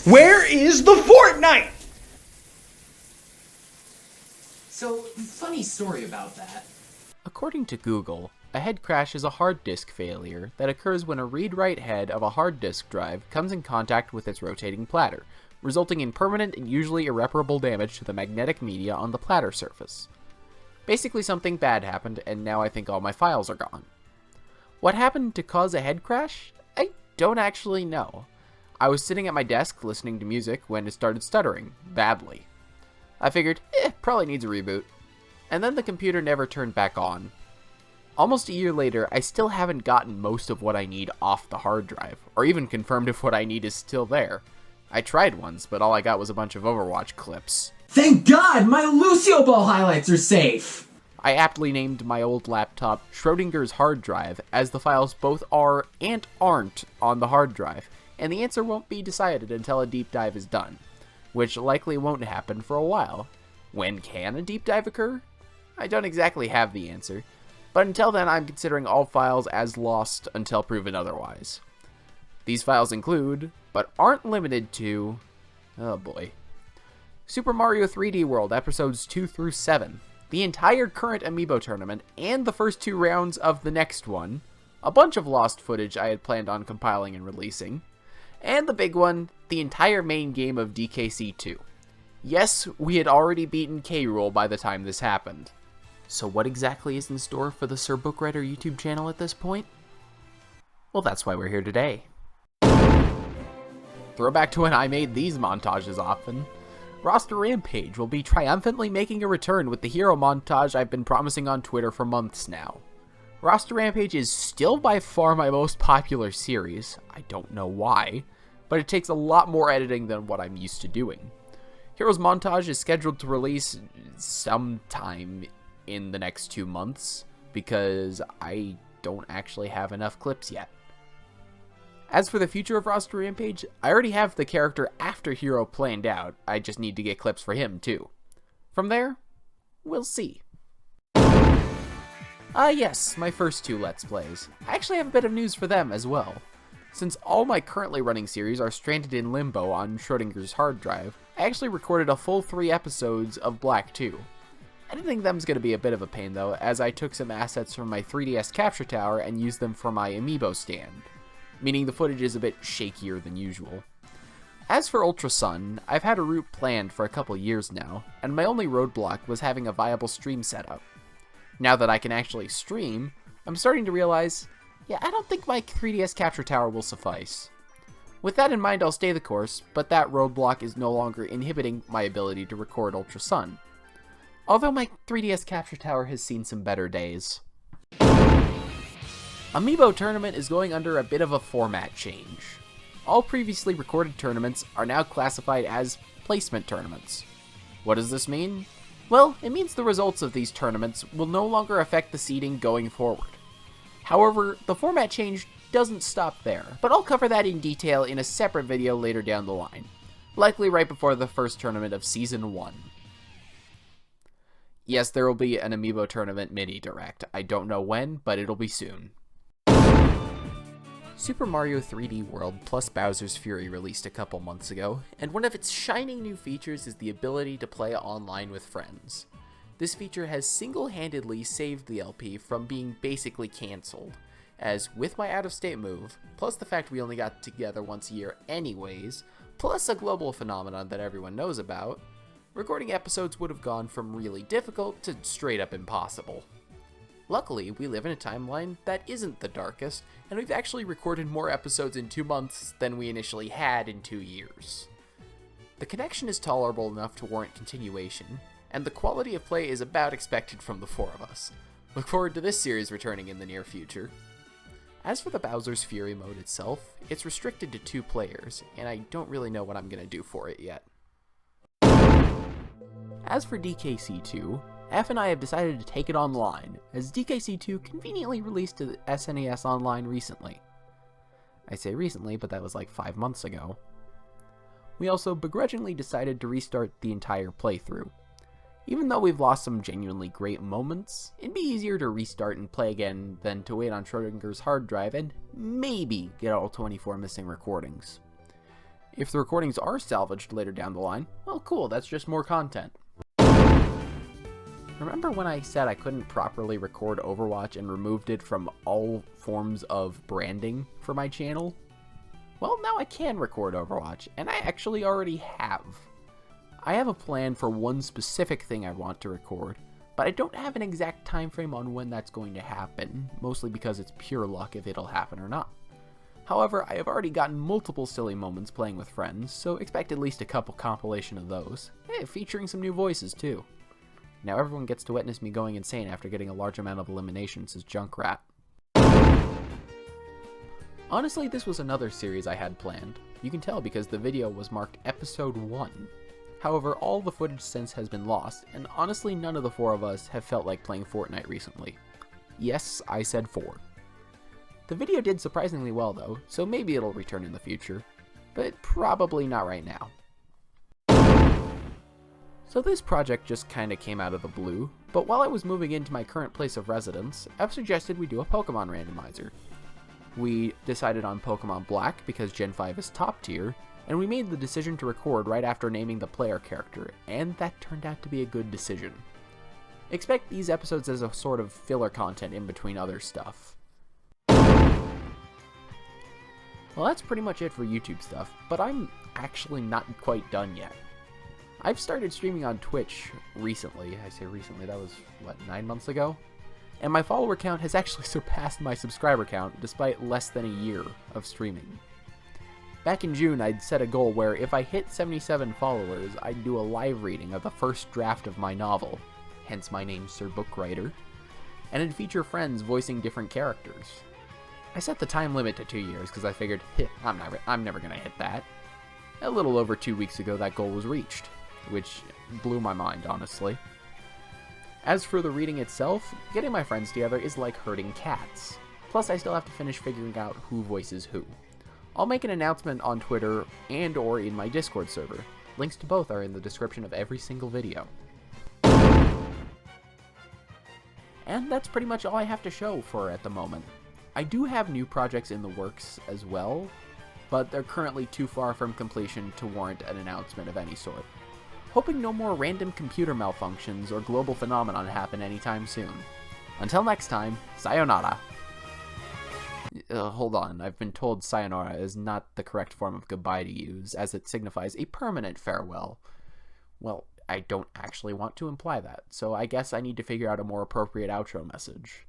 Where is the Fortnite? So, funny story about that. According to Google, a head crash is a hard disk failure that occurs when a read-write head of a hard disk drive comes in contact with its rotating platter, resulting in permanent and usually irreparable damage to the magnetic media on the platter surface. Basically, something bad happened, and now I think all my files are gone. What happened to cause a head crash? I don't actually know. I was sitting at my desk listening to music when it started stuttering, badly. I figured, probably needs a reboot. And then the computer never turned back on. Almost a year later, I still haven't gotten most of what I need off the hard drive, or even confirmed if what I need is still there. I tried once, but all I got was a bunch of Overwatch clips. Thank God, my Lucio Ball highlights are safe! I aptly named my old laptop Schrodinger's hard drive, as the files both are and aren't on the hard drive, and the answer won't be decided until a deep dive is done, which likely won't happen for a while. When can a deep dive occur? I don't exactly have the answer, but until then I'm considering all files as lost until proven otherwise. These files include, but aren't limited to, oh boy, Super Mario 3D World episodes 2 through 7, the entire current Amiibo tournament, and the first 2 rounds of the next one, a bunch of lost footage I had planned on compiling and releasing, and the big one, the entire main game of DKC 2. Yes, we had already beaten K. Rool by the time this happened. So what exactly is in store for the Sir Bookwriter YouTube channel at this point? Well, that's why we're here today. Throwback to when I made these montages often. Roster Rampage will be triumphantly making a return with the hero montage I've been promising on Twitter for months now. Roster Rampage is still by far my most popular series. I don't know why, but it takes a lot more editing than what I'm used to doing. Heroes Montage is scheduled to release sometime in the next 2 months, because I don't actually have enough clips yet. As for the future of Roster Rampage, I already have the character after Hero planned out, I just need to get clips for him too. From there, we'll see. Yes, my first 2 Let's Plays. I actually have a bit of news for them as well. Since all my currently running series are stranded in limbo on Schrodinger's hard drive, I actually recorded a full 3 episodes of Black 2. Editing them's gonna be a bit of a pain though, as I took some assets from my 3DS capture tower and used them for my Amiibo stand, meaning the footage is a bit shakier than usual. As for Ultra Sun, I've had a route planned for a couple years now, and my only roadblock was having a viable stream setup. Now that I can actually stream, I'm starting to realize, yeah, I don't think my 3DS capture tower will suffice. With that in mind, I'll stay the course, but that roadblock is no longer inhibiting my ability to record Ultra Sun. Although my 3DS capture tower has seen some better days. Amiibo Tournament is going under a bit of a format change. All previously recorded tournaments are now classified as placement tournaments. What does this mean? Well, it means the results of these tournaments will no longer affect the seeding going forward. However, the format change doesn't stop there, but I'll cover that in detail in a separate video later down the line, likely right before the first tournament of Season 1. Yes, there will be an Amiibo Tournament mini direct. I don't know when, but it'll be soon. Super Mario 3D World plus Bowser's Fury released a couple months ago, and one of its shining new features is the ability to play online with friends. This feature has single-handedly saved the LP from being basically cancelled, as with my out-of-state move, plus the fact we only got together once a year anyways, plus a global phenomenon that everyone knows about, recording episodes would have gone from really difficult to straight up impossible. Luckily, we live in a timeline that isn't the darkest, and we've actually recorded more episodes in 2 months than we initially had in 2 years. The connection is tolerable enough to warrant continuation, and the quality of play is about expected from the 4 of us. Look forward to this series returning in the near future. As for the Bowser's Fury mode itself, it's restricted to 2 players, and I don't really know what I'm gonna do for it yet. As for DKC2, F and I have decided to take it online, as DKC2 conveniently released to SNES Online recently. I say recently, but that was like 5 months ago. We also begrudgingly decided to restart the entire playthrough. Even though we've lost some genuinely great moments, it'd be easier to restart and play again than to wait on Schrodinger's hard drive and maybe get all 24 missing recordings. If the recordings are salvaged later down the line, well cool, that's just more content. Remember when I said I couldn't properly record Overwatch and removed it from all forms of branding for my channel? Well, now I can record Overwatch, and I actually already have. I have a plan for one specific thing I want to record, but I don't have an exact time frame on when that's going to happen, mostly because it's pure luck if it'll happen or not. However, I have already gotten multiple silly moments playing with friends, so expect at least a couple compilation of those, featuring some new voices too. Now everyone gets to witness me going insane after getting a large amount of eliminations as Junkrat. Honestly, this was another series I had planned. You can tell because the video was marked episode 1. However, all the footage since has been lost, and honestly none of the 4 of us have felt like playing Fortnite recently. Yes, I said 4. The video did surprisingly well though, so maybe it'll return in the future, but probably not right now. So this project just kinda came out of the blue, but while I was moving into my current place of residence, I've suggested we do a Pokemon randomizer. We decided on Pokemon Black because Gen 5 is top tier, and we made the decision to record right after naming the player character, and that turned out to be a good decision. Expect these episodes as a sort of filler content in between other stuff. Well, that's pretty much it for YouTube stuff, but I'm actually not quite done yet. I've started streaming on Twitch recently. I say recently, that was, 9 months ago? And my follower count has actually surpassed my subscriber count despite less than a year of streaming. Back in June, I'd set a goal where if I hit 77 followers, I'd do a live reading of the first draft of my novel, hence my name Sir Bookwriter, and it'd feature friends voicing different characters. I set the time limit to 2 years because I figured, I'm never gonna hit that. A little over 2 weeks ago, that goal was reached, which blew my mind, honestly. As for the reading itself, getting my friends together is like herding cats. Plus, I still have to finish figuring out who voices who. I'll make an announcement on Twitter and or in my Discord server. Links to both are in the description of every single video. And that's pretty much all I have to show for at the moment. I do have new projects in the works as well, but they're currently too far from completion to warrant an announcement of any sort. Hoping no more random computer malfunctions or global phenomenon happen anytime soon. Until next time, sayonara. Hold on, I've been told sayonara is not the correct form of goodbye to use, as it signifies a permanent farewell. Well, I don't actually want to imply that, so I guess I need to figure out a more appropriate outro message.